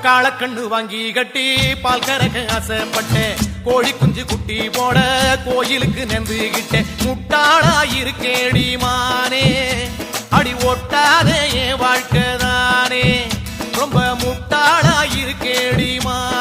காளக்கண்ணு வாங்கி கட்டி பால் கறக்க ஆசைப்பட்டேன். கோழி குஞ்சு குட்டி போட கோயிலுக்கு நெந்துகிட்டேன். முட்டாளாயிருக்கேடி மானே, அடி ஒட்டாதே என் வாழ்க்கைதானே. ரொம்ப முட்டாளாயிருக்கேடி மானே.